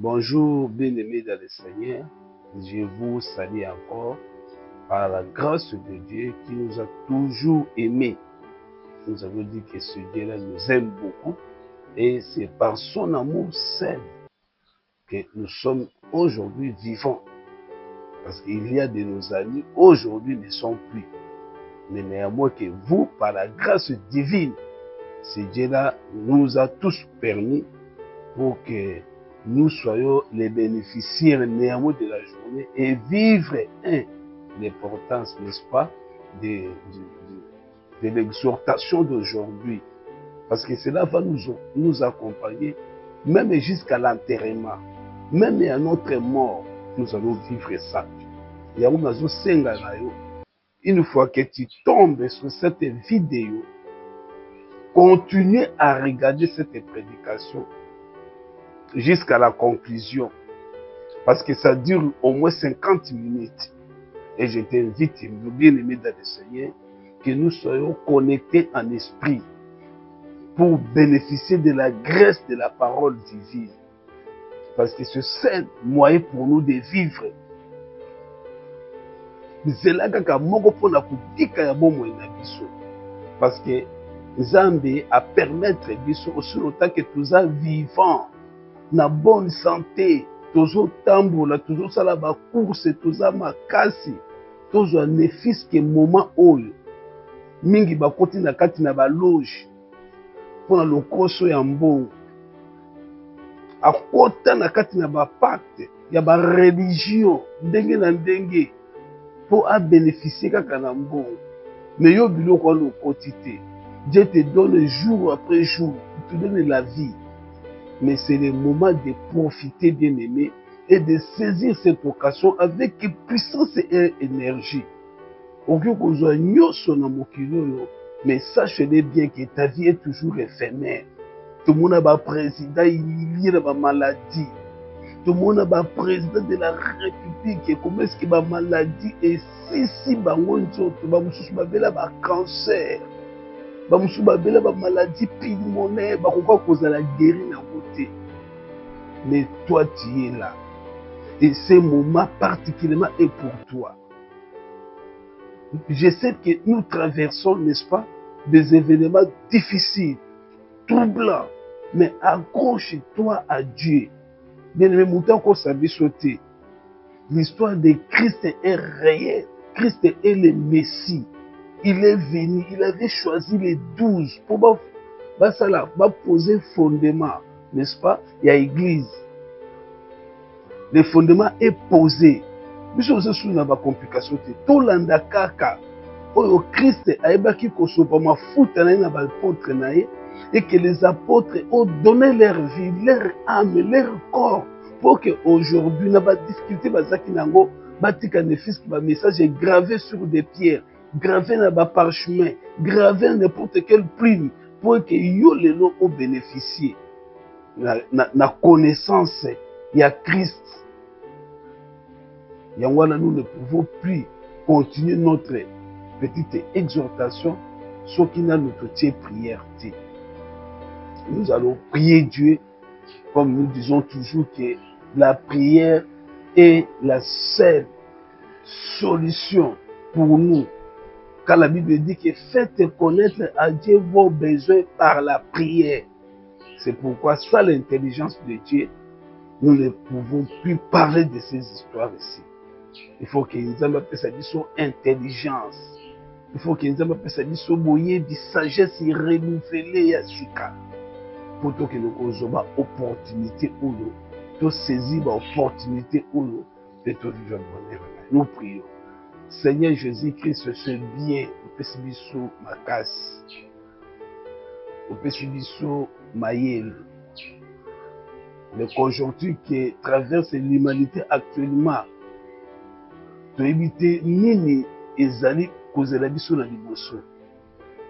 Bonjour, bien-aimés dans le Seigneur. Je vous salue encore par la grâce de Dieu qui nous a toujours aimés. Nous avons dit que ce Dieu-là nous aime beaucoup et c'est par son amour seul que nous sommes aujourd'hui vivants. Parce qu'il y a de nos amis aujourd'hui ne sont plus. Mais néanmoins que vous, par la grâce divine, ce Dieu-là nous a tous permis pour que nous soyons les bénéficiaires néanmoins de la journée et vivre l'importance, n'est-ce pas, de l'exhortation d'aujourd'hui. Parce que cela va nous accompagner même jusqu'à l'enterrement, même à notre mort, nous allons vivre ça. Une fois que tu tombes sur cette vidéo, continue à regarder cette prédication jusqu'à la conclusion. Parce que ça dure au moins 50 minutes. Et je t'invite, bien-aimé dans le Seigneur, que nous soyons connectés en esprit pour bénéficier de la grâce de la parole divine. Parce que c'est le seul moyen pour nous de vivre. Parce que Nzambe a permettre aussi longtemps que nous sommes vivants, na bonne santé, toujours tambola, toujours sala ba course, toujours makasi, toujours nefis que moment oyo mingi bakoti na kati na ba loge pour le koso ya mbongo akota na kati na ba pacte ya ba religion ndenge na ndenge pour à bénéficier kaka na mbongo. Mais yo biloko lo koti te. Dieu te donne jour après jour, il te donne la vie. Mais c'est le moment de profiter, bien-aimé, et de saisir cette occasion avec puissance et énergie. Mais sache-le bien que ta vie est toujours éphémère. Tout le monde a un président, il y a une maladie. Tout le monde a un président de la République. Comment est-ce qu'il y a une maladie? Et si bangonzo, tu vas me cancer. Bamusu babela ba maladie pulmonaire bakoka kozala guéri na côté. Mais toi tu es là et ce moment particulièrement est pour toi. Je sais que nous traversons, n'est-ce pas, des événements difficiles, troublants, mais accroche-toi à Dieu. Bien-aimé, mouton qu'on s'habille sauter. L'histoire de Christ est réelle. Christ est le Messie. Il est venu, il avait choisi les 12 pour poser fondement, n'est-ce pas? Il y a l'église. Le fondement est posé. Nous aussi sous la complication. Tout l'andakaka. Au Christ a ébaki kosopa mafuta na ba apôtre naé et que les apôtres ont donné leur vie, leur âme, leur corps pour que aujourd'hui na ba difficulté bazaki nango batika ne fils qui ba message est gravé sur des pierres. Gravé dans le parchemin, gravé n'importe quelle plume, pour que yo lelo au bénéficier la connaissance il y a Christ. Yangwana, nous ne pouvons plus continuer notre petite exhortation sauf qu'il a notre prière. Nous allons prier Dieu comme nous disons toujours que la prière est la seule solution pour nous. Car la Bible dit que faites connaître à Dieu vos besoins par la prière. C'est pourquoi, sans l'intelligence de Dieu, nous ne pouvons plus parler de ces histoires ici. Il faut que nous ayons son intelligence. Il faut que nous ayons son moyen de sagesse renouvelée à Sika. Pour que nous ayons une opportunité ou nous saisir l'opportunité ou nous de vivre le bonheur. Nous prions. Seigneur Jésus-Christ, c'est bien, au Pessibiso Makas, au Pessibiso Mayel, les conjonctures qui traversent l'humanité actuellement, pour éviter Nini et Zali Kozelabiso na Liboso.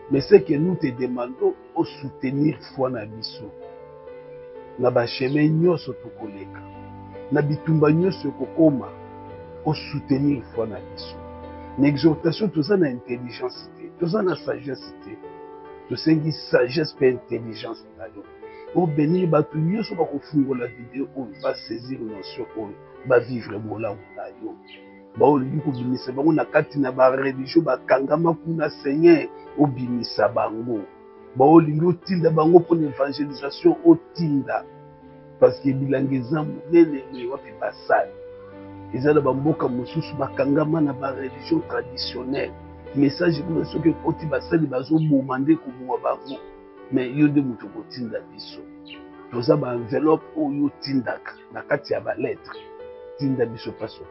Mais c'est que nous te demandons de soutenir foi na biso. Na ba chemin nyoso tokoleka. Na bitumba nyoso kokoma, au soutenir foi na biso. L'exhortation, tout ça na intelligence, tout ça na sagesse, tout ça na sagesse et intelligence. bénir bato nyonso bakofungola video oyo basaisir notion oyo bavivre bolamu na yo baolingi kobimisa bango na kati na bareligio bakangama kuna Seigneur obimisa bango baolingi otinda bango mpona évangélisation otinda parce que bilanga eza monene oyo wapi basali eza na bamboka mosusu bakangama na bareligion traditionnelle message kuna soki ekoti basali bazoboma nde koboma bango mais yo nde moto kotinda biso toza baenveloppe oyo otindaka na kati ya balettre tinda biso mpasi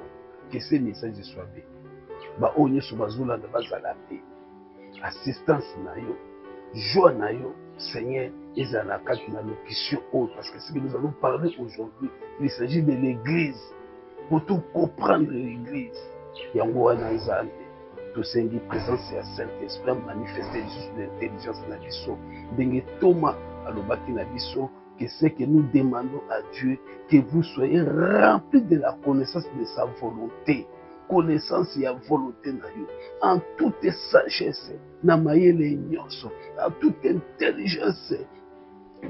que ces messages soient bénis baoyo nyonso bazolanda bazala pe assistance na yo joie na yo Seigneur ezala na kati na locution oyo parce que ce que nous allons parler aujourd'hui il s'agit de l'église pour tout comprendre l'église yango wana nzambe tosengi présence ya Saint-Esprit manifester lisusu l'intelligence na biso ndenge Thomas alobaki na biso que c'est que nous demandons à Dieu que vous soyez remplis de la connaissance de sa volonté connaissance ya volonté na yo en toute sagesse na mayele nyonso en toute intelligence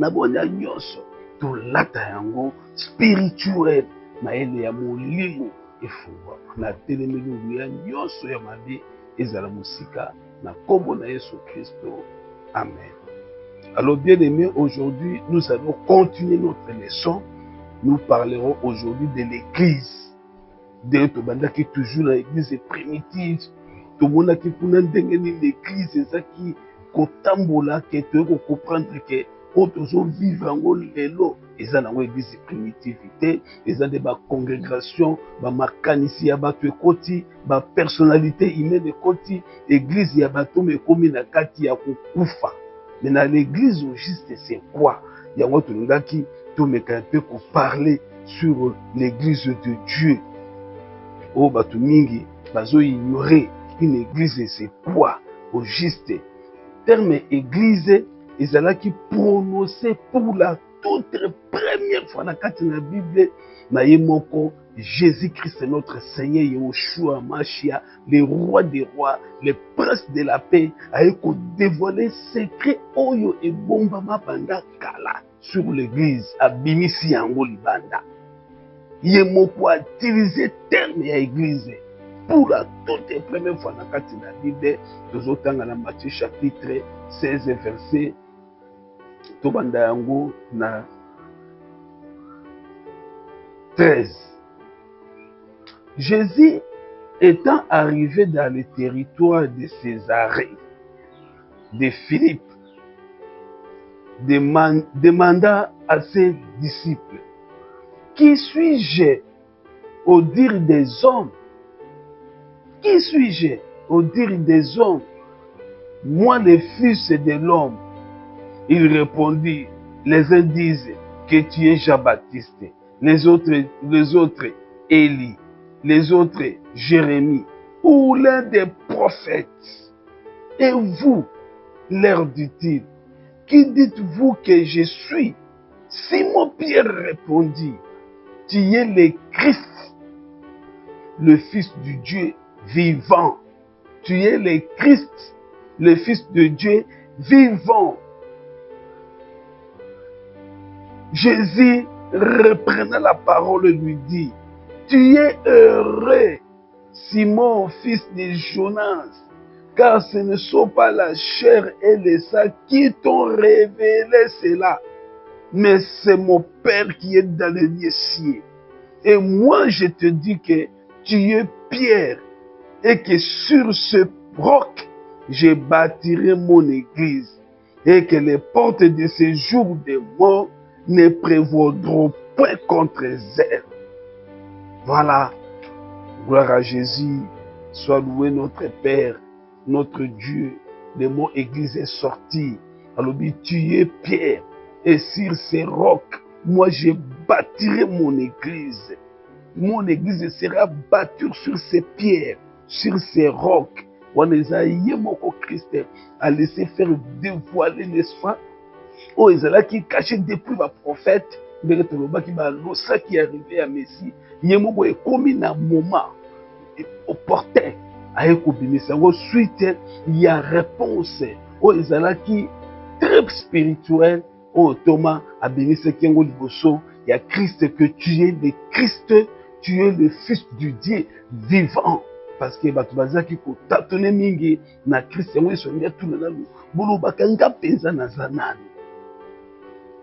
na bonya nyonso tolata yango spirituel mayele ya molimo efungwa na telemeli nguya nyonso ya mabe ezala mosika na kombo na Yesu Kristo amen. Alors bien aimés, aujourd'hui nous allons continuer notre leçon. Nous parlerons aujourd'hui de l'église de tobandaki toujours na église primitive tomonaki kuna ndenge nini l'église ezaki kotambola ke toyeko comprendre ke oyo tozovivre yango lelo eza nango église primitivité eza nde bacongrégation bamakanisi ya bato ekoti bapersonnalité humaine ekoti église ya bato ekomi na kati ya kokufa mais na l'église au juste c'est quoi yango tolingaki tomeka mpe koparler sur l'église de Dieu. Oh, bato mingi bazo ignorer une église c'est quoi au juste terme église ezalaki prononcé pour la toute première fois na kati na Bible na ye moko Jésus-Christ notre Seigneur Yeshua Machia le roi des rois le prince de la paix a dévoilé secret oyo ebombama banda kala sur l'église abimisi yango libanda. Ye moko a utilisé terme ya église pour la toute première fois na kati na Bible tozotanga na Matthieu chapitre 16 verset tobanda yango na 13. Jésus étant arrivé dans le territoire de Césarée de Philippe demanda à ses disciples: qui suis-je au dire des hommes? Qui suis-je au dire des hommes? Moi, le Fils de l'homme. Il répondit: les uns disent que tu es Jean-Baptiste, les autres Élie, les autres Jérémie, ou l'un des prophètes. Et vous, leur dit-il, qui dites-vous que je suis? Simon-Pierre répondit: tu es le Christ, le Fils du Dieu vivant. Tu es le Christ, le Fils de Dieu vivant. Jésus, reprenant la parole, lui dit: tu es heureux, Simon, fils de Jonas, car ce ne sont pas la chair et le sang qui t'ont révélé cela, mais c'est mon Père qui est dans les lieux cieux. Et moi, je te dis que tu es Pierre, et que sur ce roc, je bâtirai mon église, et que les portes de ce jour de mort ne prévaudront point contre elle. Voilà, gloire à Jésus, soit loué notre Père, notre Dieu. Le mot église est sorti. Alors, tu es Pierre, et sur ces rocs, moi je bâtirai mon église. Mon église sera bâtie sur ces pierres, sur ces rocs. On les a yémoko Christ a laissé faire dévoiler, n'est-ce pas? Oh, ils allaient qui cachaient depuis le prophète, mais qui va l'ossa qui est arrivé à Messie. Yémoko est comme un moment opportun à écouter. Ensuite, il y a réponse. Oh, ils allaient qui très spirituel. Oh Thomas a béni ce qui est liboso. Il y a Christ que tu es le Christ, tu es le Fils du Dieu vivant. Parce que bato bazaki ko tatone mingi na Christ yango esongia tout na lu. Bolo bakanga penza na zanani.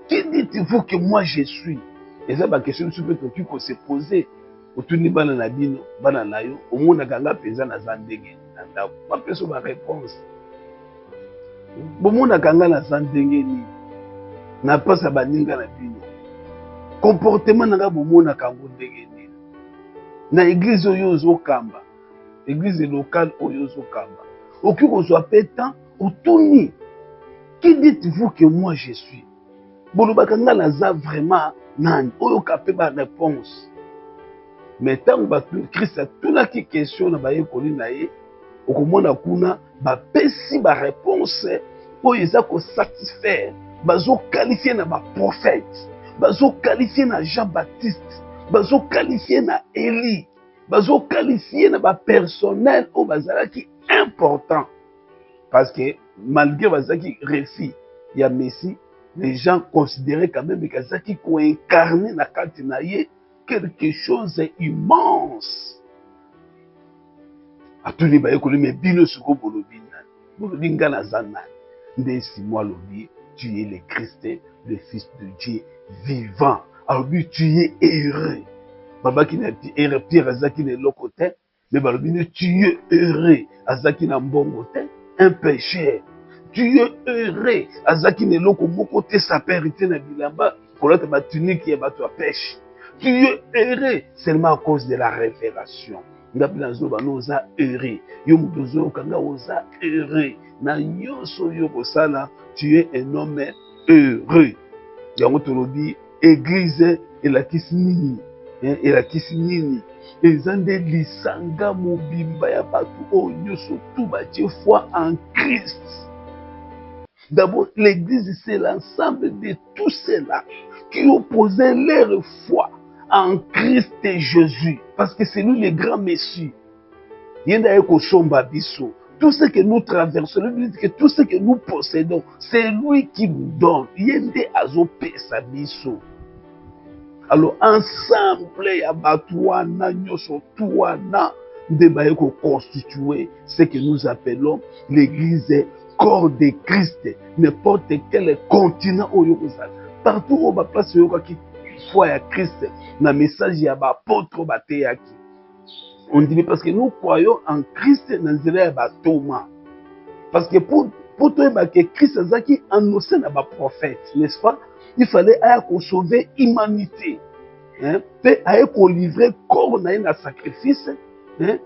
Qui dites-vous que moi je suis? Et ça, ma question qui peut se poser. Autour bana na bino, bana na yo, au monde kanga penza na zandenge. Pas personne ma réponse. Bon monde kanga na zandenge ni. Na pas sa baninga na bino. Comportement na bo monde kango ndenge ni. Na église oyo zo kamba. Église locale oyo zo kamba. Aucun qu'on soit pétant, autour. Qui dites-vous que moi je suis? Bon bakanga na za vraiment nani oyo kapé ba réponse. Mais tant que Christ a tout la question na baye koli na ye, okomona kuna ba pesi ba réponse oyo eza ko satisfaire, bazo qualifier na ba prophète, bazo qualifier na Jean-Baptiste, bazo qualifier na Élie, bazo qualifier na ba personnel au bazalaki important. Parce que malgré bazalaki récit, il y a Messie, les gens considéraient quand même que Zaki ko incarné na kati na ye quelque chose immense. Atuni ba yekoli me bino suko bolobina. Bolobinga na zana. Ndesi moi lobi, tu es le Christ, le Fils de Dieu vivant. Alors lui tu es heureux. Baba qui n'est heureux, Pierre Azaki ne lokote, mais balobine tu es heureux. Azaki na mbongote, un pécheur. Tu es heureux. Azaki ne loko moko te sa périté na bilamba, kolata ba tunique ya bato pêche. Tu es heureux seulement à cause de la révélation. Ngapilanzo banoza heureux. Yo mudozo kanga oza heureux. Na nyonso yo kosala, tu es un homme heureux. Yango tolobi église elakisi nini? Elakisi nini? Ezande lisanga mobimba ya bato oyo nyonso tout batie foi en Christ. D'abord, l'église, c'est l'ensemble de tous ceux-là qui opposaient leur foi en Christ et Jésus. Parce que c'est lui le grand Messie. Tout ce que nous traversons, que tout ce que nous possédons, c'est lui qui nous donne. Alors, ensemble, il y a constituer ce que nous appelons l'église corps de Christ. N'importe quel continent où il y a partout où il y a place qui foi à Christ, le message il y a apôtre bateyaki. On dit parce que nous croyons en Christ dans le Thomas. Parce que pour toi que Christ a annoncé dans les prophètes, n'est-ce pas? Il fallait sauver l'humanité. Puis il livrer corps dans un sacrifice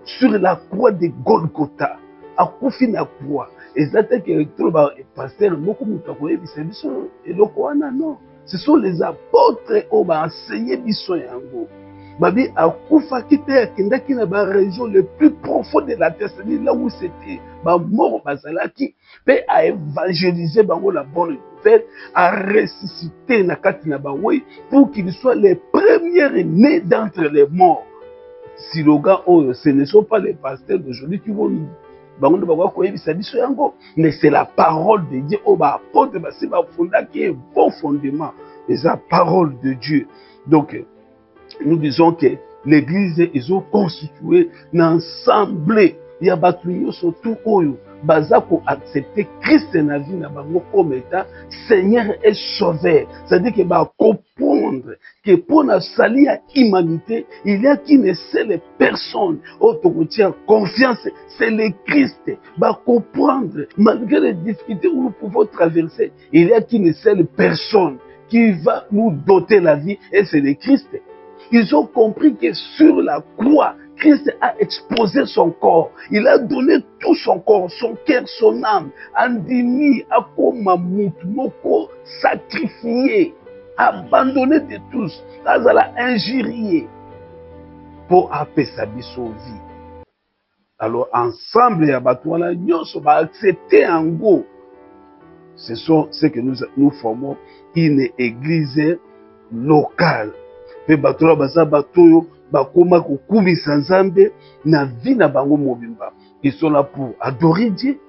sur la croix de Golgotha. À Koufi na croix. Exactement que le pasteur beaucoup de non. Ce sont les apôtres qui ont enseigné biso yango. Babi a Koufa qui était qui na ba région le plus profond de la terre, là où c'était ba mort bazalaki, pe a évangéliser bango la bonne nouvelle, a ressuscité na kati na bawe pour qu'ils soient les premiers nés d'entre les morts. Si le gars ce ne sont pas les pasteurs d'aujourd'hui qui vont mais c'est la parole de Dieu. C'est un bon fondement. C'est la parole de Dieu. Donc, nous disons que l'église ils ont constitué l'ensemble. Il y a surtout baza pour accepter Christ na vie na bango comme étant Seigneur et Sauveur. C'est-à-dire que va comprendre que pour la salir à l'humanité, il y a qu'une seule personne où tient confiance, c'est le Christ. Va comprendre, malgré les difficultés où nous pouvons traverser, il y a qu'une seule personne qui va nous doter la vie et c'est le Christ. Ils ont compris que sur la croix, Christ a exposé son corps. Il a donné tout son corps, son cœur, son âme. Andimi, Akomamutmoko, sacrifié, abandonné de tous. Azala injurié pour apaiser sa vie. Alors ensemble, il y a batouana nyonso va accepter en go. Ce sont ce que nous formons une église locale. Pe batola baza batoyo bakoma kokumisa Nzambe na vie na bango mobimba. Ils sont là pour adorer Dieu,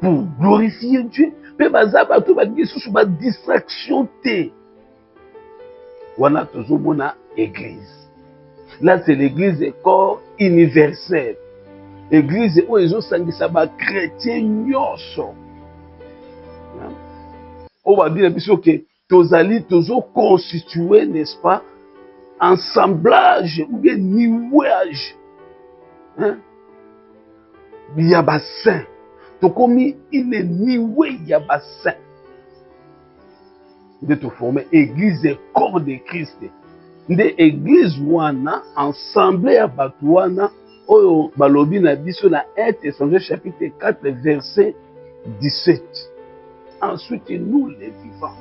pour glorifier Dieu, Pe baza bato balingi susu ba distraction te. Wana tozomona église. Là c'est l'église corps universel. Église où ezosangisa ba chrétien nyonso. On va dire que tozali tozo constitué, n'est-ce pas, assemblage ou bien nuage. Hein? Il y a bassin. Tokomi il est niwe il y a bassin. De te former église et corps de Christ. De église wana ensemble à batouana oyo balobi na biso na 1 Thessaloniciens chapitre 4 verset 17. Ensuite nous les vivants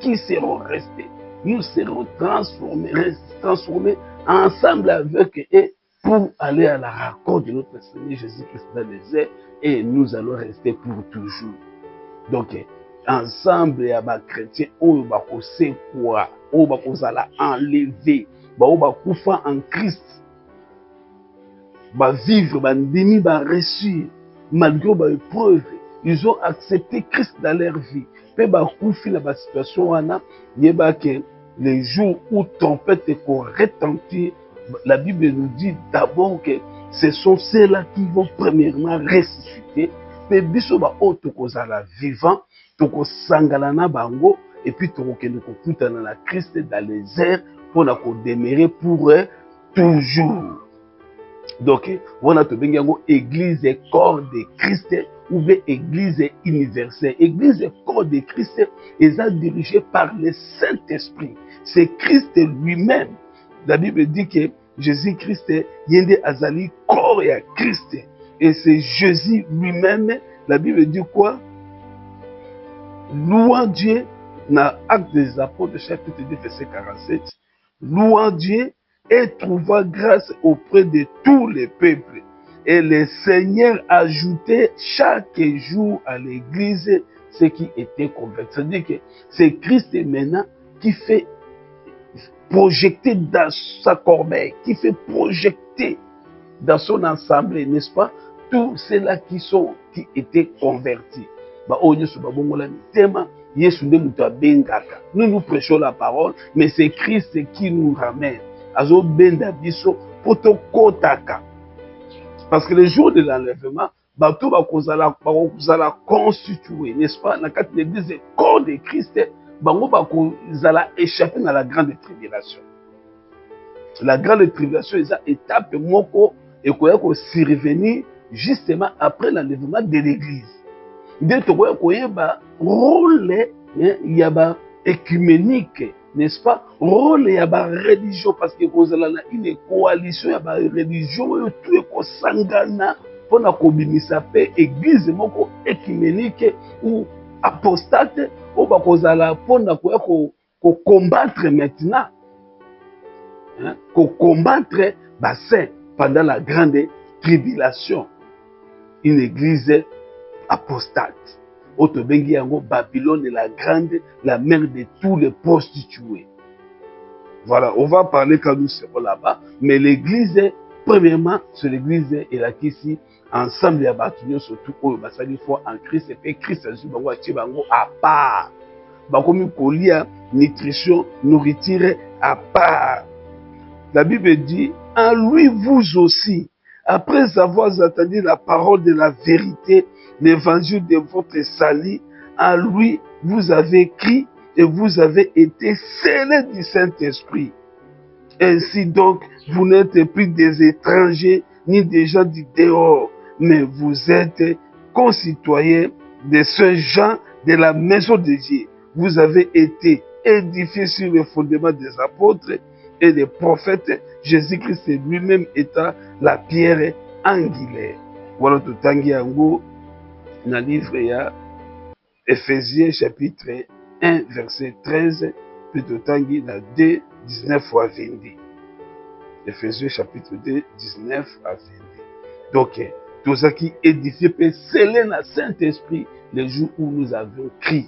qui seront restés, nous serons transformés ensemble avec eux pour aller à la rencontre de notre Seigneur Jésus-Christ dans les airs et nous allons rester pour toujours. Donc ensemble ya ba chrétien oyo ba kosekwa oyo ba kozala enlevé ba oyo ba kufa en Christ ba vivre ba ndimi ba réussir malgré ba épreuve ils ont accepté Christ dans leur vie pe ba kufi na ba situation wana yeba que les jours où tempête retentir la Bible nous dit d'abord que ce sont ceux-là qui vont premièrement ressusciter pe biso ba oyo tokozala vivant tokosangana na bango et puis tokokende kokutana na Christ dans les airs pour na demeurer pour toujours. Donc wana tobengi yango église et corps de Christ ou bien église universelle. Église et corps de Christ est dirigée par le Saint-Esprit. C'est Christ lui-même. La Bible dit que Jésus-Christ yende azali corps et à Christ et c'est Jésus lui-même. La Bible dit quoi? Louant Dieu, dans Actes des Apôtres, chapitre 2, verset 47, louant Dieu et trouvant grâce auprès de tous les peuples. Et le Seigneur ajoutait chaque jour à l'église ceux qui étaient convertis. C'est-à-dire que c'est Christ maintenant qui fait projeter dans sa corbeille, qui fait projeter dans son ensemble, n'est-ce pas, tous ceux-là qui étaient convertis. Nous nous prêchons la parole, mais c'est Christ qui nous ramène. Parce que le jour de l'enlèvement, tout va constituer, n'est-ce pas, dans l'église corps de Christ, va échapper à la grande tribulation. La grande tribulation est une étape et qu'on survenir justement après l'enlèvement de l'église. Dès que vous avez un rôle écuménique, n'est-ce pas? Rôle de religion, parce que vous avez une coalition de religion, tout est sangana pour la communauté, église écuménique ou apostate, ou pour combattre maintenant, combattre pendant la grande tribulation. Une église apostate. Otobengi yango Babylone est la grande, la mère de tous les prostituées. Voilà, on va parler quand nous serons là-bas. Mais l'église, premièrement, c'est l'église et la ici, ensemble ya batunyos surtout au basali foi en Christ et puis Christ Jésus bango atie bango à part. Bakomi kolia nutrition, nourriture à part. La Bible dit, en lui vous aussi, après avoir entendu la parole de la vérité, l'évangile de votre salut, en lui vous avez cru et vous avez été scellés du Saint-Esprit. Ainsi donc, vous n'êtes plus des étrangers ni des gens du dehors, mais vous êtes concitoyens de ce gens de la maison de Dieu. Vous avez été édifiés sur le fondement des apôtres et des prophètes, Jésus-Christ lui-même étant la pierre angulaire. Voilà tout tangi yango na livre ya Ephésiens chapitre 1 verset 13 puis tout tangi na 2 19 à 22. Ephésiens chapitre 2 19 à 22. Donc tout ça qui édifié peut sceller le Saint-Esprit le jour où nous avons crié.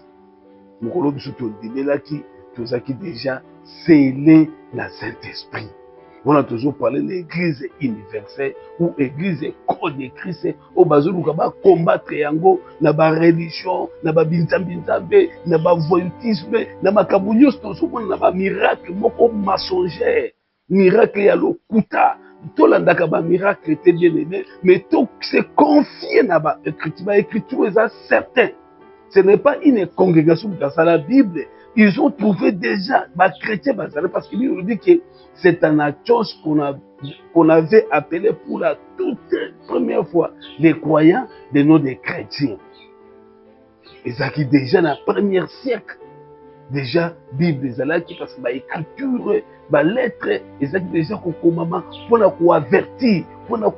Tout ça qui déjà scellé le Saint-Esprit. On a toujours parlé de l'église universelle ou l'église corps de Christ. Au bazou va combattre yango na ba religion, na ba binzambe, na ba voyoutisme, na ba kabounyos toujours na ba miracle moko mensongère, miracle ya lokuta. Tolandaka ba miracle était bien aimé, mais tout se confier na ba écriture est certain. Ce n'est pas une congrégation dans la Bible. Ils ont trouvé déjà, chrétiens, parce qu'il nous dit que c'est un chose qu'on avait appelé pour la toute première fois les croyants des noms des chrétiens. Et ça qui déjà dans le premier siècle, déjà Bible qui parce que écriture, lettre, et ça qui déjà pour avertir,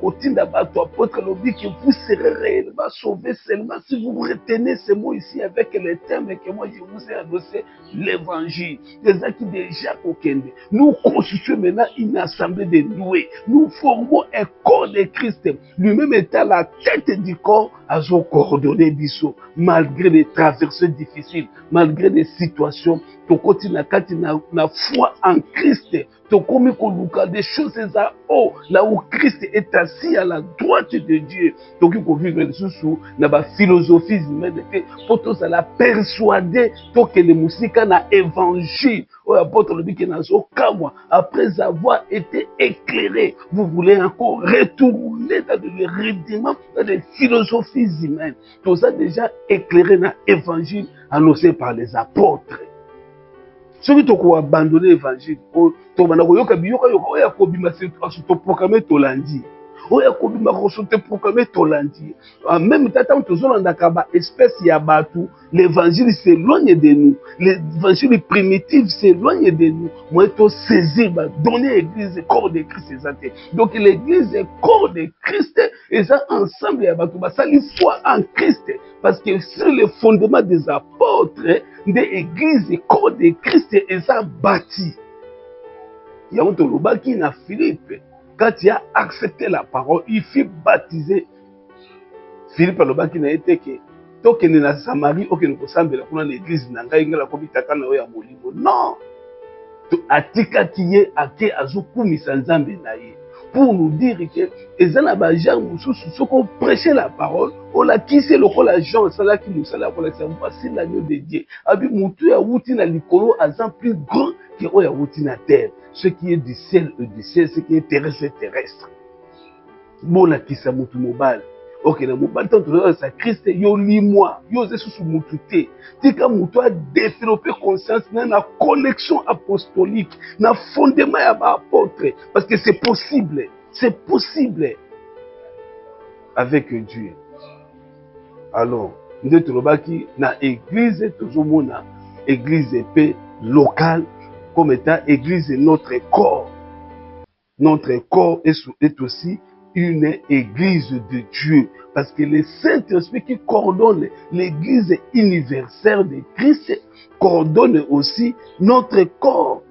pour tinda bato apôtre lobby que vous serez réellement sauvés seulement si vous retenez ces mots ici avec les thèmes que moi je vous ai annoncé l'évangile. C'est ça qui déjà kokende. Nous constituons maintenant une assemblée de doués. Nous formons un corps de Christ. Lui-même étant la tête du corps, à son coordonné biso, malgré les traversées difficiles, malgré les situations, tu continues na foi en Christ. Tu commis des choses à haut, là où Christ est assis à la droite de Dieu. Donc il faut vivre sous la philosophie humaine pour tous la persuader que les musiques na évangile. Apôtre le dit que après avoir été éclairé, vous voulez encore retourner dans le rudiment, dans les philosophies humaines. Tout ça déjà éclairé dans l'évangile annoncé par les apôtres. Ceux qui ont abandonné l'évangile, en même temps, espèce Yabatu, l'évangile s'éloigne de nous, l'évangile primitif s'éloigne de nous. Moi, il faut saisir, donner l'église corps de Christ. Donc, l'église est corps de Christ, et ça, ensemble, ça lui foi en Christ, parce que sur le fondement des apôtres, de l'église corps de Christ, et ça bâti. Il y a un Tolobaki na Philippe. Quand il a accepté la parole, il fut baptisé. Philippe Alobaki n'a été que tant qu'il est dans Samarie, aucun ne peut sembler pour l'église n'anga ingala kobitaka na ya molimo. Non. Atika kiye ake azokumi sanzambe na ye. Pour nous dire que les anabajan mususu soko prêcher la parole, on la kissé le col Jean, ça là qui nous sala pour la voici l'agneau de Dieu. Abi mutu ya wuti na likolo azan plus grand que o ya wuti na terre. Ce qui est du ciel et du ciel, ce qui est terrestre terrestre. Bon la kissa mutu mobile. Ok, na mobile tant que ça Christ yo lis-moi, yo ze sous mutute. Tika mutu a développé conscience na connexion apostolique, na fondement ya ba apôtre parce que c'est possible avec Dieu. Alors, nous tolobaki na église toujours mona église épée locale comme étant église notre corps. Notre corps est aussi une église de Dieu. Parce que le Saint-Esprit qui coordonne l'église universelle de Christ coordonne aussi notre corps.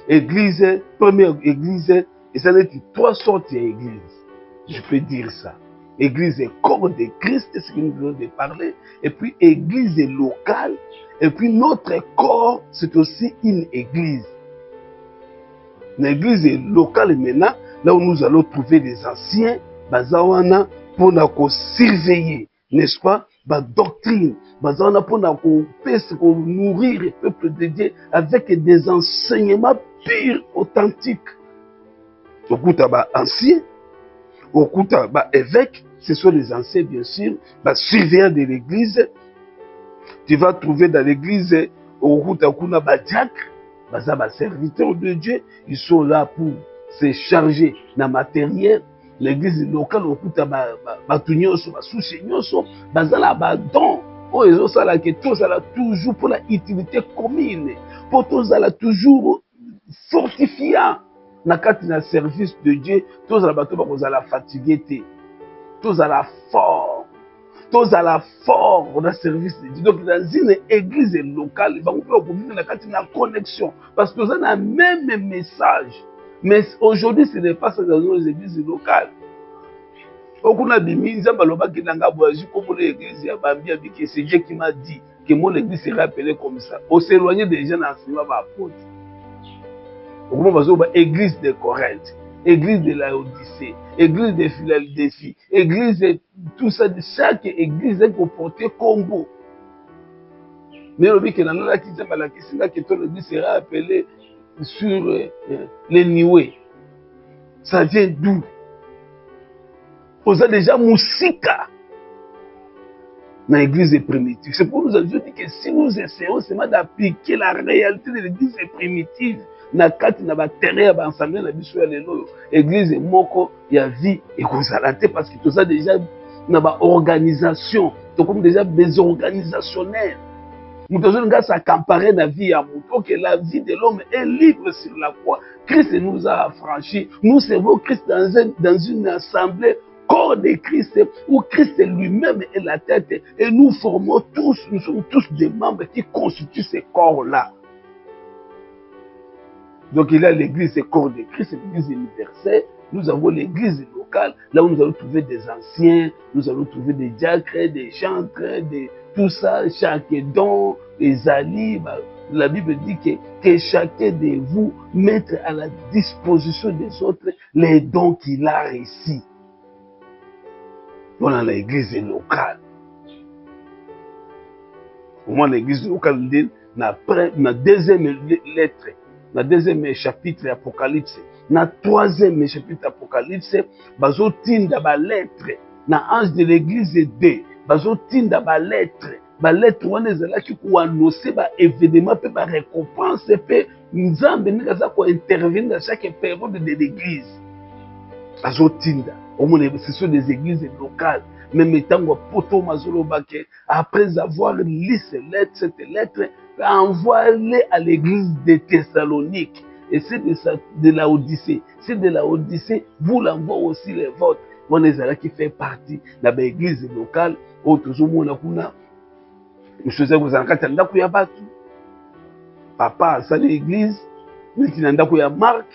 Église, première église, et ça veut dire 3 sortes d'églises. Je peux dire ça. Église est corps de Christ, c'est ce que nous venons de parler. Et puis église est locale. Et puis notre corps, c'est aussi une église. L'église est locale maintenant, là où nous allons trouver des anciens, bazawana pour nous surveiller, n'est-ce pas? Doctrine, bazawana pour nous nourrir le peuple de Dieu avec des enseignements purs, authentiques. Au coup anciens, au coup évêques, ce sont les anciens bien sûr, surveillants de l'église. Tu vas trouver dans l'église au coup diacre. Les serviteurs de Dieu, ils sont là pour se charger d'un matériel. L'église locale, au coup de sous-seigneur, don. Ils ont ça là que tous ça toujours pour la utilité commune, pour tous ça là toujours fortifiant. Dans le service de Dieu, tous ça là la fatigué, tous ça là fort. Tous à la fort dans le service de Dieu. Donc, dans une église locale, on peut une connexion. Parce que vous avez le même message. Mais aujourd'hui, ce n'est pas ça dans nos églises locales. C'est Dieu qui m'a dit que mon église serait appelée comme ça. On s'éloigne des gens d'enseignement par apôtre. Église de Corinthe, église de Laodicée, église de Philadelphie, église de tout ça, chaque église est comportée Congo. Mais le but que ton église sera appelée sur les nioués. Ça vient d'où? On a déjà Moussika dans l'église primitive. C'est pour nous dire que si nous essayons seulement d'appliquer la réalité de l'église primitive, na kati na terre ba ensemble na biso ya lelo église moko ya vie et kozalate parce que tout ça déjà na ba organisation to comme déjà des organisationnels nous devons s'accaparer la vie à mouton que la vie de l'homme est libre sur la croix. Christ nous a affranchis. Nous servons Christ dans une assemblée corps de Christ où Christ lui-même est la tête et nous formons tous, nous sommes tous des membres qui constituent ces corps-là. Donc il y a l'église, c'est corps de Christ, l'église universelle. Nous avons l'église locale, là où nous allons trouver des anciens, nous allons trouver des diacres, des chantres, tout ça, chaque don, les alliés. La Bible dit que chacun de vous mette à la disposition des autres les dons qu'il a reçus. Voilà l'église locale. Au moins l'église locale, na deuxième lettre, na deuxième chapitre Apocalypse, na troisième chapitre Apocalypse, bazotinda ba lettre, na ange de l'église 2, bazotinda ba lettre wana ezalaki koannonce ba événement pe ba récompense pe nzambe ndikaza ko intervenir dans chaque période de l'église. Bazotinda, au moins ce sont des églises locales. Même étant poto mazolobake, après avoir lu cette lettre, envoie-les à l'église de Thessalonique. Et c'est de la Odyssée. C'est de la Odyssée, vous l'envoie aussi les vôtres. On est là qui fait partie de l'église locale. Au toujours kuna, nous faisons vous en quatre ans ya batu. Papa ça l'église, nous qui n'anda ya Marc.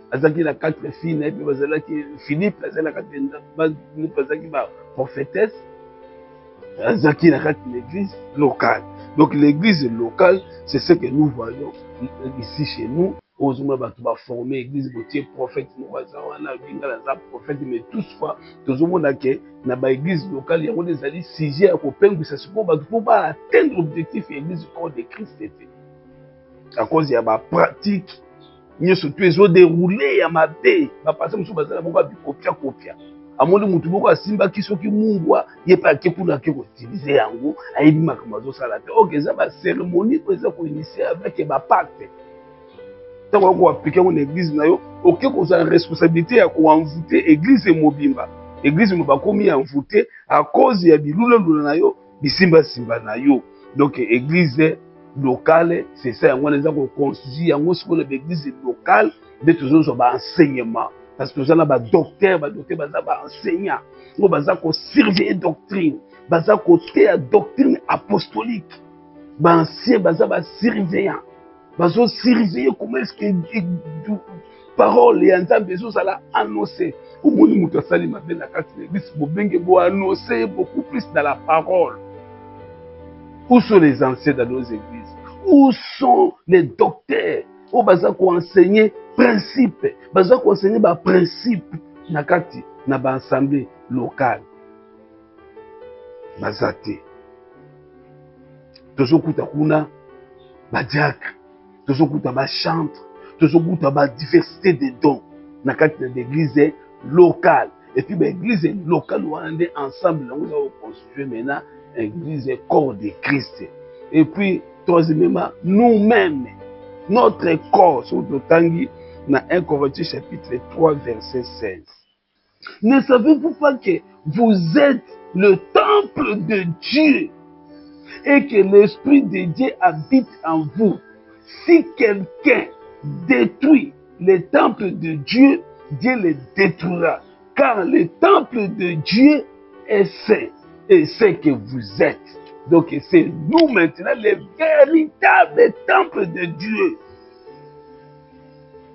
Azaki la 4 filles, et puis bazalaki Philippe, azaki la prophétesse, azaki la l'église locale. Donc l'église locale, c'est ce que nous voyons ici chez nous. Osuma batuba former église botier prophète nous wazawana binga la prophète mais toutefois tozomona ke na ba église locale yango des ali sujet à kopengu ça se pour pas atteindre l'objectif église corps de Christ à cause ya ba pratique. Nous sommes déroulés à ma paix. Ma personne nous sommes copia. Amoni mutu boko asimba kisoki mungwa yepa ke kuna ke utiliser yango ayibi makamazo sala te. OK, ça va cérémonie pour ça pour initier avec ba pacte. Tant qu'on appliquer une église na yo, OK ko ça responsabilité ya ko envoûter église mobimba. Église mo ba komi envoûter à cause ya bilula na yo, bisimba simba na yo. Donc église locale, c'est ça, on les a construit, on a l'église locale, mais toujours sur l'enseignement. Parce que nous avons des docteurs, des enseignants, nous avons surveiller doctrine, nous avons la doctrine apostolique, nous avons surveillant, nous avons surveiller comment est-ce que parole et besoin ça l'a annoncé. Au moins, nous avons sali ma belle carte l'église, pour annoncer beaucoup plus dans la parole. Où sont les anciens dans nos églises? Où sont les docteurs? Où baza ko enseigner principe, baza ko enseigner ba principe na kati na ba assemblée locale. Bazate. Tozo kuta kuna ba diacre, tozo kuta ba chantre, tozo kuta ba diversité de dons na kati na l'église locale. Et puis l'église locale on est ensemble, on va construire maintenant l'église corps de Christ. Et puis troisièmement, nous-mêmes, notre corps, sur le Tangi, dans 1 Corinthiens chapitre 3, verset 16. Ne savez-vous pas que vous êtes le temple de Dieu et que l'Esprit de Dieu habite en vous? Si quelqu'un détruit le temple de Dieu, Dieu le détruira. Car le temple de Dieu est saint et c'est que vous êtes. Donc c'est nous maintenant les véritables temples de Dieu.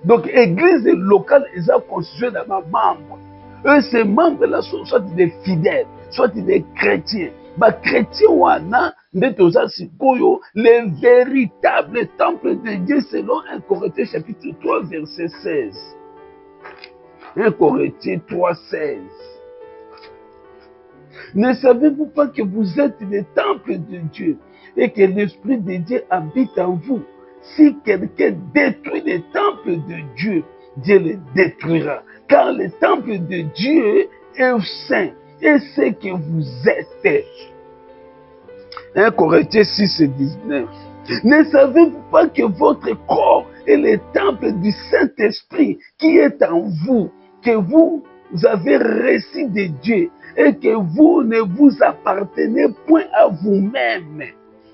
Donc l'église locale est constituée de membres. Eux, ces membres-là sont soit des fidèles, soit des chrétiens. chrétien wana nde toza sikoyo le véritable temple de Dieu selon 1 Corinthiens chapitre 3 verset 16. 1 Corinthiens 3, 16. Ne savez-vous pas que vous êtes le temple de Dieu et que l'Esprit de Dieu habite en vous? Si quelqu'un détruit le temple de Dieu, Dieu le détruira. Car le temple de Dieu est saint et ce que vous êtes. 1 Corinthiens 6 et 19. Ne savez-vous pas que votre corps est le temple du Saint-Esprit qui est en vous, que vous avez reçu de Dieu et que vous ne vous appartenez point à vous-même,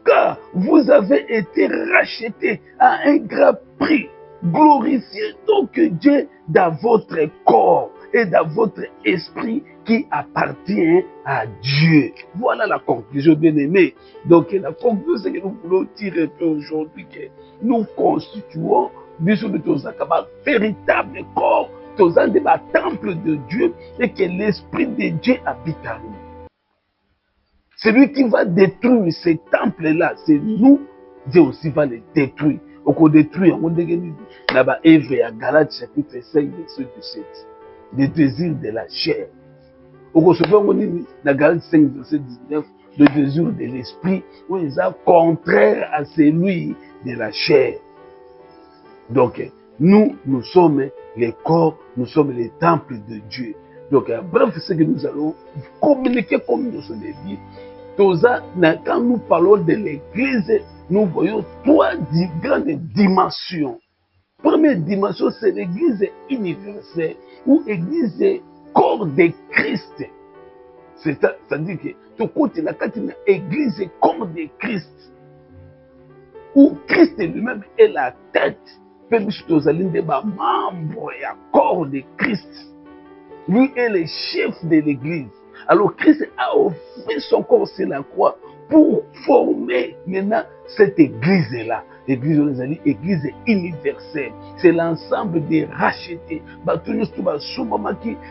car vous avez été rachetés à un grand prix. Glorifiez donc Dieu dans votre corps et dans votre esprit qui appartient à Dieu. Voilà la conclusion, bien aimé. Donc la conclusion, c'est que nous voulons tirer aujourd'hui que nous constituons un véritable corps, un temple de Dieu et que l'Esprit de Dieu habite en nous. Celui qui va détruire ces temples-là, c'est nous, Dieu aussi va les détruire. On détruit, on détruit. Là-bas, Ève à Galates chapitre 5, verset 17. Les désirs de la chair. On se dit, dans Galates 5, verset 19, le désir de l'esprit, où il est contraire à celui de la chair. Donc, nous sommes les corps, nous sommes les temples de Dieu. Donc, bref, c'est que nous allons communiquer comme nous sommes dit. Quand nous parlons de l'Église, nous voyons trois grandes dimensions. Première dimension, c'est l'Église universelle ou l'Église corps de Christ. C'est-à-dire que tout côté la Église corps de Christ, où Christ lui-même est la tête. Même si nous allons des membres et corps de Christ, lui est le chef de l'Église. Alors Christ a offert son corps sur la croix pour former maintenant cette église-là. L'église, on dit église universelle. C'est l'ensemble des rachetés.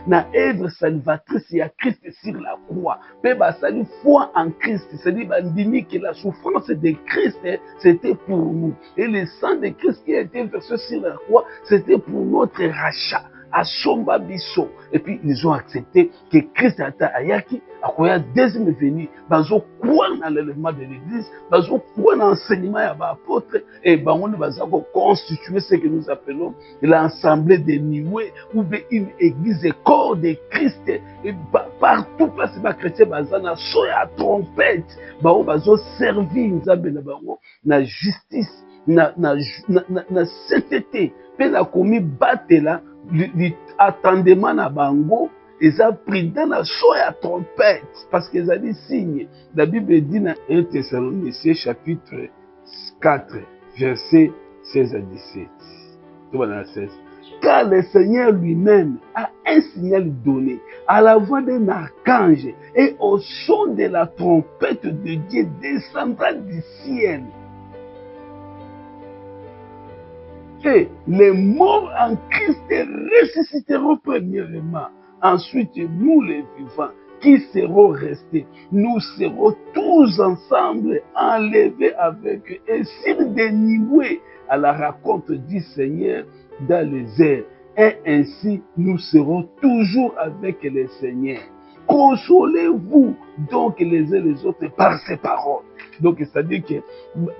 Na œuvre salvatrice, il y a Christ sur la croix. Mais ça dit foi en Christ. C'est-à-dire que la souffrance de Christ, c'était pour nous. Et le sang de Christ qui a été versé sur la croix, c'était pour notre rachat. À Somba Bisso. Et puis ils ont accepté que Christ a ayaki, à quoi deuxième venu, bazo quoi dans l'élément de l'église, bazo quoi dans l'enseignement à l'apôtre, et on va constituer ce que nous appelons l'assemblée des niveaux, ou bien une église corps de Christ, et partout, parce que les chrétiens, bazana, soya trompette, bazo servir, na justice, na sainteté, puis la commis batte là, attendement na bango eza prudent na so ya trompette parce que ezali signe. La Bible dit dans 1 Thessaloniciens chapitre 4 verset 16 à 17. Car le Seigneur lui-même a un signal donné à la voix d'un archange et au son de la trompette de Dieu descendra du ciel. Et les morts en Christ ressusciteront premièrement. Ensuite, nous les vivants qui seront restés, nous serons tous ensemble enlevés avec eux et sur des nuées à la rencontre du Seigneur dans les airs. Et ainsi, nous serons toujours avec le Seigneur. Consolez-vous donc les uns les autres par ces paroles. Donc, c'est-à-dire que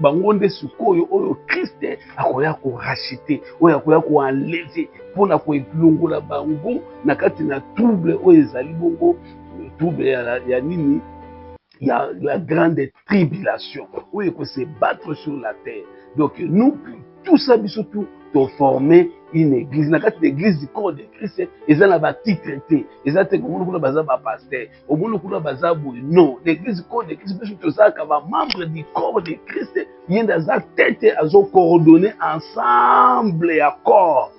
bangonde sukoyo oyo Christ akoya ko racheter, oyo akoya ko enlever pour na ko eplongola bango na kati na trouble oyo ezali bongo, trouble ya nini, ya la grande tribulation oyo ko se battre sur la terre. Donc nous tout ça biso tout to former une église. Na kati l'église du corps de Christ, ils ont la titre traité. Ils ont été comme nous baza ba pasteur, au monde nous baza boy. Non, l'église du corps de Christ, biso tout ça comme membre du corps de Christ, il y a des tête à zo coordonner ensemble et accord.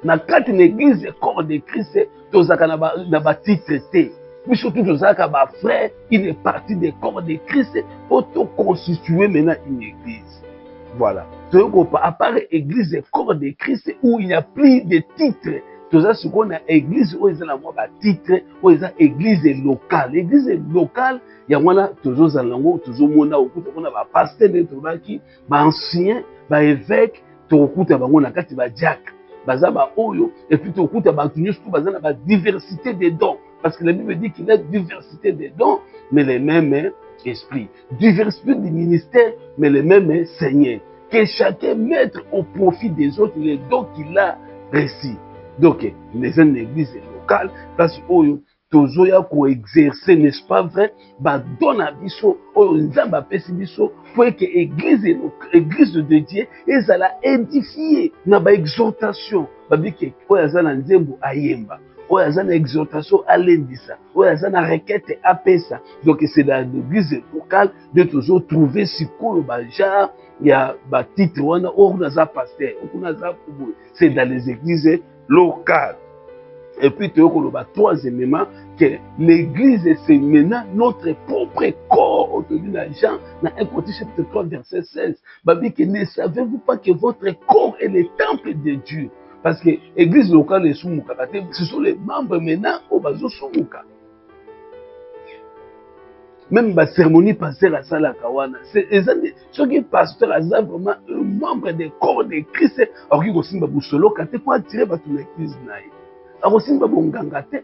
Na kati l'église du corps de Christ, tout ça na ba titre traité. Mais surtout tout ça comme frère, il est parti des corps de Christ pour tout constituer maintenant une église. Voilà. À part l'église et corps de Christ où il n'y a plus de titres, toza sikoyo na église oyo eza na mwa batitre oyo eza église locale. Église locale yango wana tozozala yango tozomona okuta mpona bapaster nde tolobaki baancien baévêque tokokuta bango na kati badiacre baza baoyo epuis tokokuta bato nyonso to baza na badiversité des dons parce que la Bible dit qu'il y a diversité des dons mais les mêmes esprits, diversité du ministère mais les mêmes seigneurs, que chacun mette au profit des autres les dons qu'il a reçus. Donc les églises locales parce que tozoya ko exercer, n'est-ce pas vrai, don na biso oyo nzambe apesi biso pour que église de Dieu ezala édifier na ba exhortation babike oyo aza na nzembo ayemba oyo aza na exhortation alendisa oyo aza na requête apesa. Donc c'est dans l'église locale de toujours trouver sikoyo genre ya ba titre wana oyo naza pasteur oyo naza kubo, c'est dans les églises locales. Et puis, tu as troisièmement que l'église, c'est maintenant notre propre corps. On te dit dans Jean, dans 1 Corinthiens chapitre 3, verset 16. Babi, que ne savez-vous pas que votre corps est le temple de Dieu? Parce que l'église locale est soumuka. Ce sont les membres maintenant au bazo soumuka. Même la cérémonie pasteur à Salakawana. C'est ceux qui pasteur à vraiment un membre du corps de Christ. Alors qu'il y a aussi un solo quand tu peux attirer l'église. Akosimba bonganga te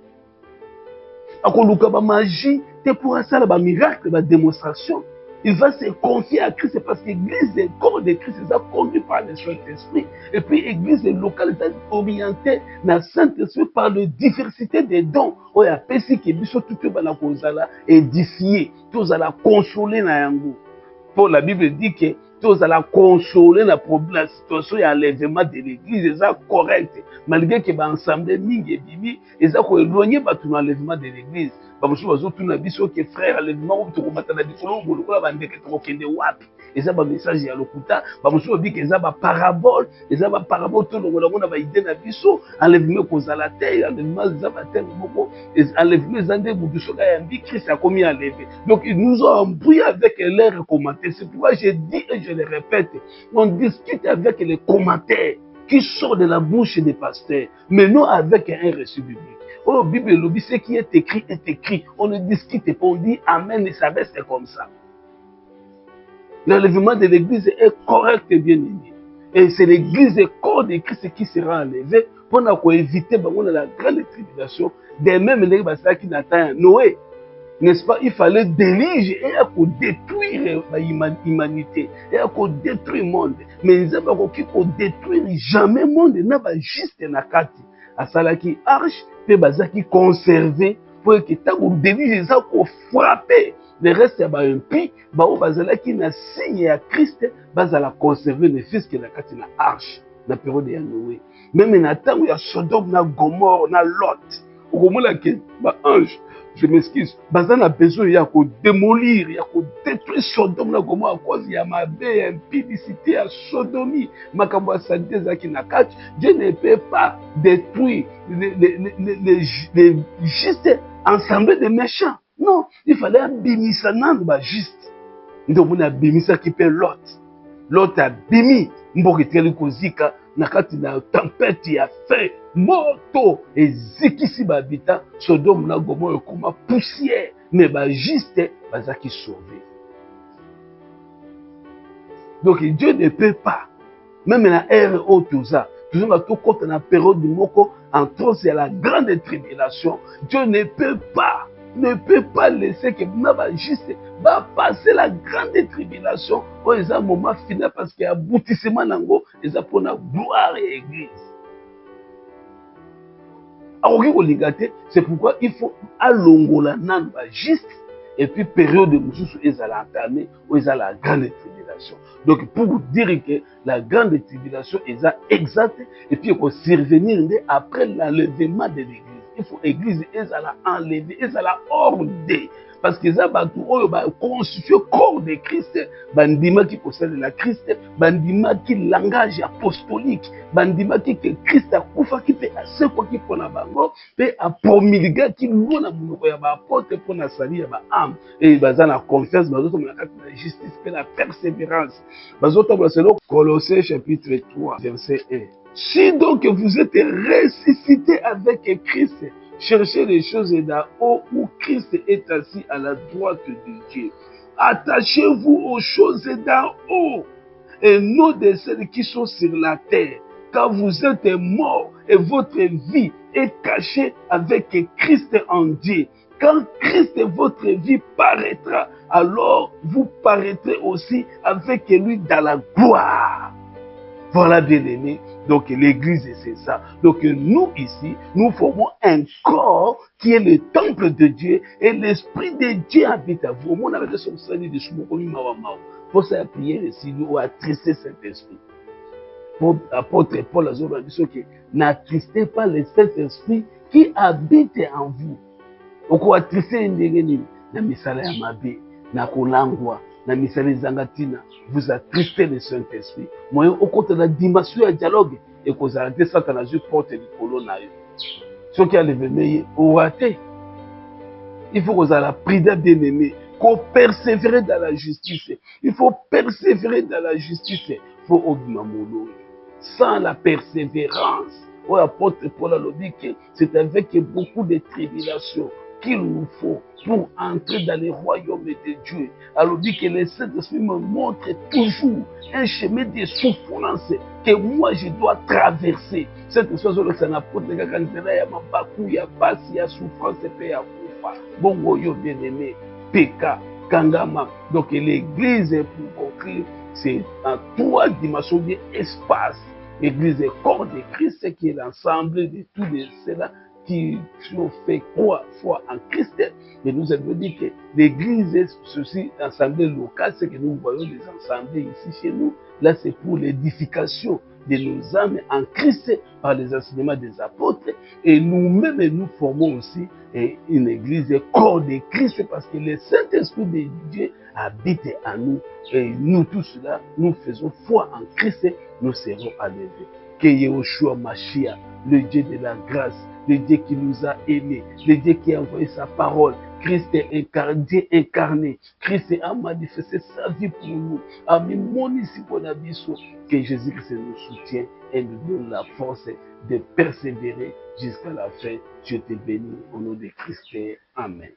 akoluka ba magie te pour asala ba miracle ba démonstration. Il va se confier à Christ parce que l'église est corps de Christ est conduit par le Saint-Esprit et puis l'église locale est orientée dans le Saint-Esprit par la diversité des dons. On a pensé que biso tout bana kozala édifier, tous ala consoler na yango. Pour la Bible dit que tous allons consoler la situation et l'enlèvement de l'église, c'est correct. Malgré que l'ensemble mingi et bibi, ils ont éloigné l'enlèvement de l'église. Parce que les gens qui frère, l'enlèvement, ils ont combattu la différence, ils ont et ça, message à l'okuta, ils dit qu'ils ont des paraboles, ils ont des paraboles, tout le monde a une idée d'abissou, enlèvement cause à la terre, enlèvement des avatars, enlèvement des andés, Christ a commis à enlever. Donc, ils nous ont embrouillé avec leurs commentaires. C'est pourquoi je dis et je le répète, on discute avec les commentaires qui sortent de la bouche des pasteurs, mais non avec un reçu biblique. Oh, Bible, ce qui est écrit est écrit. On ne discute pas, on dit Amen et ça reste comme ça. L'enlèvement de l'église est correct et bien aimé. Et c'est l'église et corps de Christ qui sera enlevé pour éviter la grande tribulation. De même, les gens qui n'attendent Noé, n'est-ce pas, il fallait déliger et détruire l'humanité, et détruire le monde. Mais ils n'ont pas détruire jamais le monde, ils n'ont pas juste la carte. À ça qui arche, puis conserver pour que tant qu'on délige, ça qu'on frapper. Le reste, il y a un puits, qui n'a signé à Christ, la conserver le fils qui est la carte na arche, la période de Noé. Même dans temps où il y a Sodome, na Gomorre, na Lot, au moment où ange, je m'excuse, baza na besoin ya ko démolir, ya ko détruire Sodome na Gomorre à cause ya mabe, impudicité, ya sodomie, makambo santé zaki na kati. Dieu ne peut pas détruire les justes ensemble de méchants. Non, il fallait abimisa nando ba juste. Ndo mona abimisa qui peut Lot. Lot abimi mboki teli kozika na kati na tempête ya feu. Moto ezikisi babita Sodome na Gomorre comme poussière mais ba juste bazaki sauvé. Donc Dieu ne peut pas même na ère otoza toujours tout compte na période du moko en trop c'est la grande tribulation. Dieu ne peut pas laisser que Naba juste va passer la grande tribulation pour un moment final parce qu'il y a aboutissement nango et ça pour la gloire et l'église. C'est pourquoi il faut alongola namba juste et puis période de mususu ezala entamé ou ezala la grande tribulation. Donc pour dire que la grande tribulation est exacte et puis il faut survenir après l'enlèvement de l'église. Il faut l'église ezala enlever, ezala hors de parce que ça va tout constituer corps de Christ, bandima qui possède la Christ, bandima qui langage apostolique, bandima qui que Christ a kufa qui peut assez quoi qui pour la bango, peut a promulguer qui loue na munoko ya ba apôtre pour na sali ya ba âme et baza la confiance bazoto na la justice et la persévérance. Bazoto ba selon Colossiens chapitre 3 verset 1. Si donc vous êtes ressuscité avec Christ, cherchez les choses d'en haut où Christ est assis à la droite de Dieu. Attachez-vous aux choses d'en haut et non de celles qui sont sur la terre. Car vous êtes morts et votre vie est cachée avec Christ en Dieu. Quand Christ, votre vie, paraîtra, alors vous paraîtrez aussi avec lui dans la gloire. Voilà, bien aimé. Donc l'église, c'est ça. Donc nous ici, nous formons un corps qui est le temple de Dieu et l'esprit de Dieu habite à vous. Mon arrêté son salut de Shumokoni Mawamao. Pour sa prière ici, nous attrister Saint-Esprit. Pour apôtre Paul a dit que n'attristez pas le Saint-Esprit qui habite en vous. Oko attrister ndengeni na misala ya mabe na kolangwa na misala ezangatina, vous attristez le Saint-Esprit. Moyen okota la dimension ya dialogue et kozala te Satan ju porte likolo na yo. Ce qui a levé au raté. Il faut kozala prudent bien aimé, qu'on persévérer dans la justice. Il faut persévérer dans la justice. Il faut obima molo. Sans la persévérance, oh, apôtre Paul a dit que c'est avec beaucoup de tribulations qu'il nous faut pour entrer dans le royaume de Dieu. Alors dit que le Saint-Esprit me montre toujours un chemin de souffrance que moi je dois traverser. Cette chose c'est un apôtre de Kakanzela, ya mabaku, ya basi, ya souffrance et ya kufa. Bongo yo bien aimé, Peka, Kangama. Donc l'église, pour conclure, c'est en trois dimensions d'espace. L'église est corps de Christ qui est l'ensemble de tous ceux-là qui ont fait foi en Christ. Mais nous avons dit que l'église est ceci, assemblée locale, c'est que nous voyons les assemblées ici chez nous. Là, c'est pour l'édification de nos âmes en Christ par les enseignements des apôtres. Et nous-mêmes, nous formons aussi une église corps de Christ parce que le Saint-Esprit de Dieu habite en nous. Et nous tous cela, nous faisons foi en Christ, nous serons enlevés. Que Yahushua Mashiach, le Dieu de la grâce, le Dieu qui nous a aimés, le Dieu qui a envoyé sa parole, Christ est incarné, Dieu incarné, Christ a manifesté sa vie pour nous, a mis mon ici pour la vie, que Jésus-Christ nous soutient et nous donne la force de persévérer jusqu'à la fin. Je te bénis au nom de Christ. Amen.